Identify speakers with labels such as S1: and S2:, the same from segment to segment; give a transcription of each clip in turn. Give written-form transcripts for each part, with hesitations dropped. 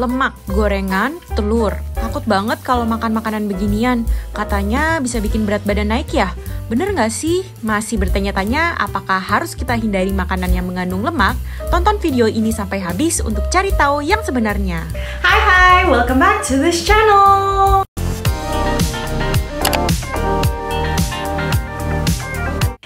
S1: lemak, gorengan, telur. Takut banget kalau makan makanan beginian. Katanya bisa bikin berat badan naik ya? Bener nggak sih? Masih bertanya-tanya apakah harus kita hindari makanan yang mengandung lemak? Tonton video ini sampai habis untuk cari tahu yang sebenarnya.
S2: Hai, welcome back to this channel.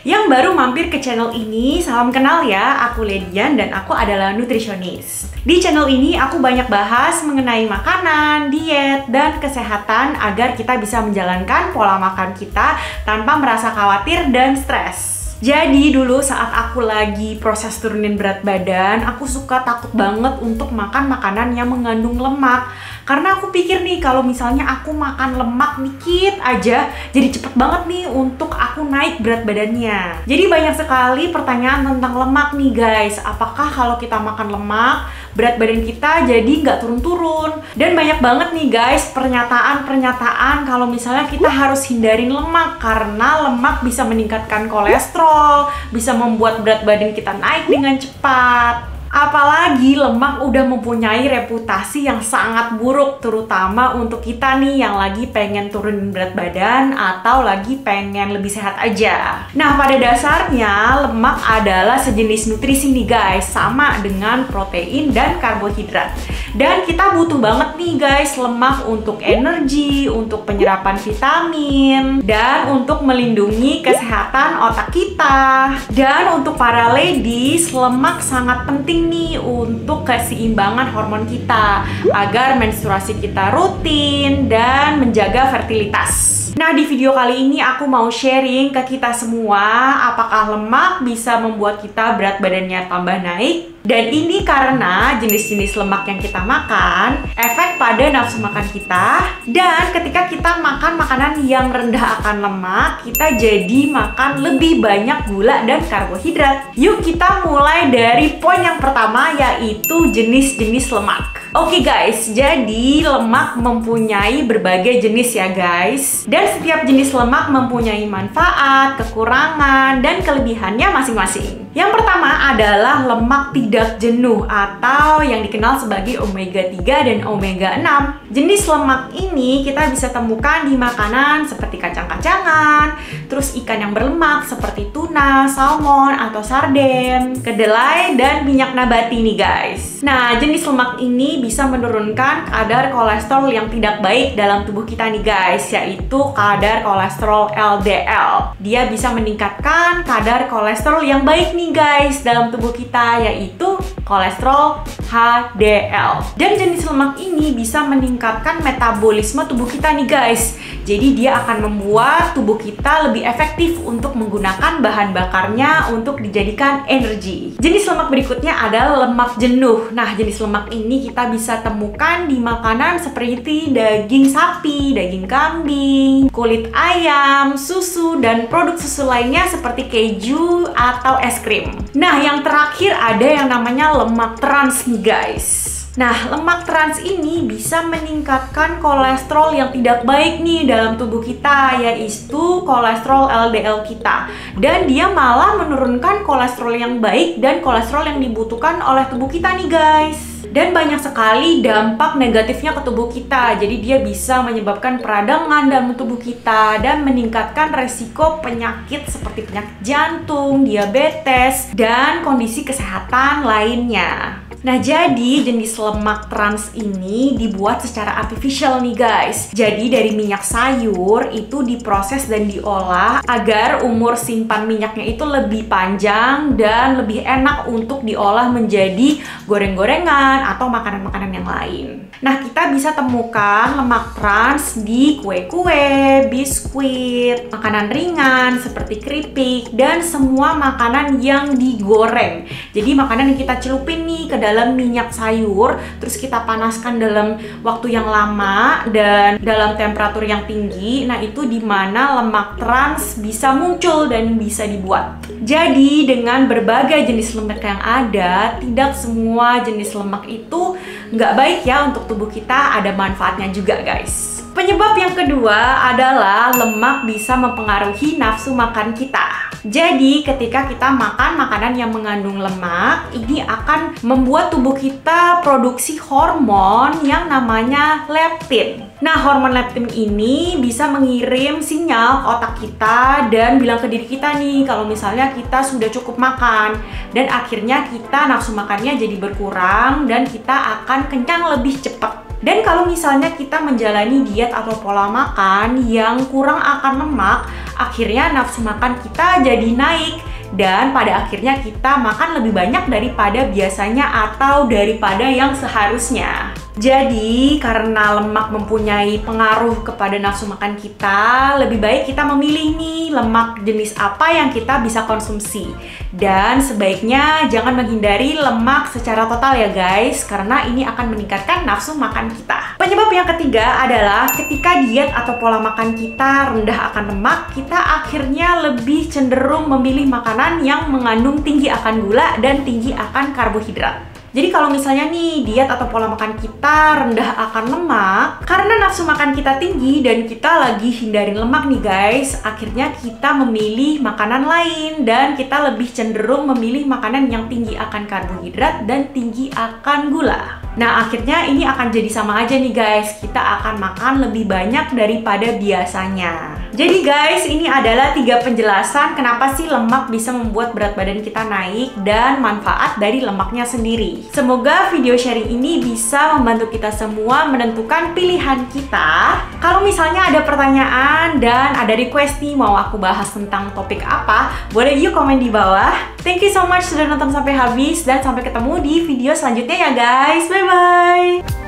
S2: Yang baru mampir ke channel ini, salam kenal ya, aku Ledian dan aku adalah nutritionist. Di channel ini aku banyak bahas mengenai makanan, diet, dan kesehatan agar kita bisa menjalankan pola makan kita tanpa merasa khawatir dan stres. Jadi dulu saat aku lagi proses turunin berat badan, aku suka takut banget untuk makan makanan yang mengandung lemak. Karena aku pikir nih, kalau misalnya aku makan lemak dikit aja, jadi cepet banget nih untuk aku naik berat badannya. Jadi banyak sekali pertanyaan tentang lemak nih guys. Apakah kalau kita makan lemak, berat badan kita jadi nggak turun-turun? Dan banyak banget nih guys pernyataan-pernyataan kalau misalnya kita harus hindarin lemak karena lemak bisa meningkatkan kolesterol, bisa membuat berat badan kita naik dengan cepat. Apalagi lemak udah mempunyai reputasi yang sangat buruk, terutama untuk kita nih yang lagi pengen turunin berat badan atau lagi pengen lebih sehat aja. Nah, pada dasarnya lemak adalah sejenis nutrisi nih guys, sama dengan protein dan karbohidrat. Dan kita butuh banget nih guys lemak untuk energi, untuk penyerapan vitamin, dan untuk melindungi kesehatan otak kita. Dan untuk para ladies, lemak sangat penting nih untuk keseimbangan hormon kita agar menstruasi kita rutin dan menjaga fertilitas. Nah, di video kali ini aku mau sharing ke kita semua apakah lemak bisa membuat kita berat badannya tambah naik. Dan ini karena jenis-jenis lemak yang kita makan efek pada nafsu makan kita. Dan ketika kita makan makanan yang rendah akan lemak, kita jadi makan lebih banyak gula dan karbohidrat. Yuk kita mulai dari poin yang pertama, yaitu jenis-jenis lemak. Oke guys, jadi lemak mempunyai berbagai jenis ya guys. Dan setiap jenis lemak mempunyai manfaat, kekurangan, dan kelebihannya masing-masing. Yang pertama adalah lemak tidak jenuh atau yang dikenal sebagai omega 3 dan omega 6. Jenis lemak ini kita bisa temukan di makanan seperti kacang-kacangan, terus ikan yang berlemak seperti tuna, salmon, atau sarden, kedelai, dan minyak nabati nih guys. Nah, jenis lemak ini bisa menurunkan kadar kolesterol yang tidak baik dalam tubuh kita nih guys, yaitu kadar kolesterol LDL. Dia bisa meningkatkan kadar kolesterol yang baik nih guys dalam tubuh kita, yaitu kolesterol HDL. Dan jenis lemak ini bisa meningkatkan metabolisme tubuh kita nih guys. Jadi dia akan membuat tubuh kita lebih efektif untuk menggunakan bahan bakarnya untuk dijadikan energi. Jenis lemak berikutnya adalah lemak jenuh. Nah, jenis lemak ini kita bisa temukan di makanan seperti daging sapi, daging kambing, kulit ayam, susu, dan produk susu lainnya seperti keju atau es krim. Nah, yang terakhir ada yang namanya lemak trans nih guys. Nah, lemak trans ini bisa meningkatkan kolesterol yang tidak baik nih dalam tubuh kita, yaitu kolesterol LDL kita. Dan dia malah menurunkan kolesterol yang baik dan kolesterol yang dibutuhkan oleh tubuh kita nih guys. Dan banyak sekali dampak negatifnya ke tubuh kita. Jadi dia bisa menyebabkan peradangan dalam tubuh kita dan meningkatkan resiko penyakit seperti penyakit jantung, diabetes, dan kondisi kesehatan lainnya. Nah, jadi jenis lemak trans ini dibuat secara artificial nih guys. Jadi dari minyak sayur itu diproses dan diolah agar umur simpan minyaknya itu lebih panjang dan lebih enak untuk diolah menjadi goreng-gorengan atau makanan-makanan yang lain. Nah, kita bisa temukan lemak trans di kue-kue, biskuit, makanan ringan seperti keripik, dan semua makanan yang digoreng. Jadi makanan yang kita celupin nih ke dalam minyak sayur, terus kita panaskan dalam waktu yang lama dan dalam temperatur yang tinggi. Nah, itu dimana lemak trans bisa muncul dan bisa dibuat. Jadi dengan berbagai jenis lemak yang ada, tidak semua jenis lemak itu nggak baik ya untuk tubuh kita, ada manfaatnya juga guys. Penyebab yang kedua adalah lemak bisa mempengaruhi nafsu makan kita. Jadi ketika kita makan makanan yang mengandung lemak, ini akan membuat tubuh kita produksi hormon yang namanya leptin. Nah, hormon leptin ini bisa mengirim sinyal ke otak kita dan bilang ke diri kita nih kalau misalnya kita sudah cukup makan, dan akhirnya kita nafsu makannya jadi berkurang dan kita akan kenyang lebih cepat. Dan kalau misalnya kita menjalani diet atau pola makan yang kurang akan lemak, akhirnya nafsu makan kita jadi naik dan pada akhirnya kita makan lebih banyak daripada biasanya atau daripada yang seharusnya. Jadi karena lemak mempunyai pengaruh kepada nafsu makan kita, lebih baik kita memilih nih lemak jenis apa yang kita bisa konsumsi. Dan sebaiknya jangan menghindari lemak secara total ya guys, karena ini akan meningkatkan nafsu makan kita. Penyebab yang ketiga adalah ketika diet atau pola makan kita rendah akan lemak, kita akhirnya lebih cenderung memilih makanan yang mengandung tinggi akan gula dan tinggi akan karbohidrat. Jadi kalau misalnya nih diet atau pola makan kita rendah akan lemak, karena nafsu makan kita tinggi dan kita lagi hindarin lemak nih guys, akhirnya kita memilih makanan lain dan kita lebih cenderung memilih makanan yang tinggi akan karbohidrat dan tinggi akan gula. Nah, akhirnya ini akan jadi sama aja nih guys, kita akan makan lebih banyak daripada biasanya. Jadi guys, ini adalah 3 penjelasan kenapa sih lemak bisa membuat berat badan kita naik dan manfaat dari lemaknya sendiri. Semoga video sharing ini bisa membantu kita semua menentukan pilihan kita. Kalau misalnya ada pertanyaan dan ada request nih mau aku bahas tentang topik apa, boleh yuk komen di bawah. Thank you so much sudah nonton sampai habis dan sampai ketemu di video selanjutnya ya guys. Bye bye.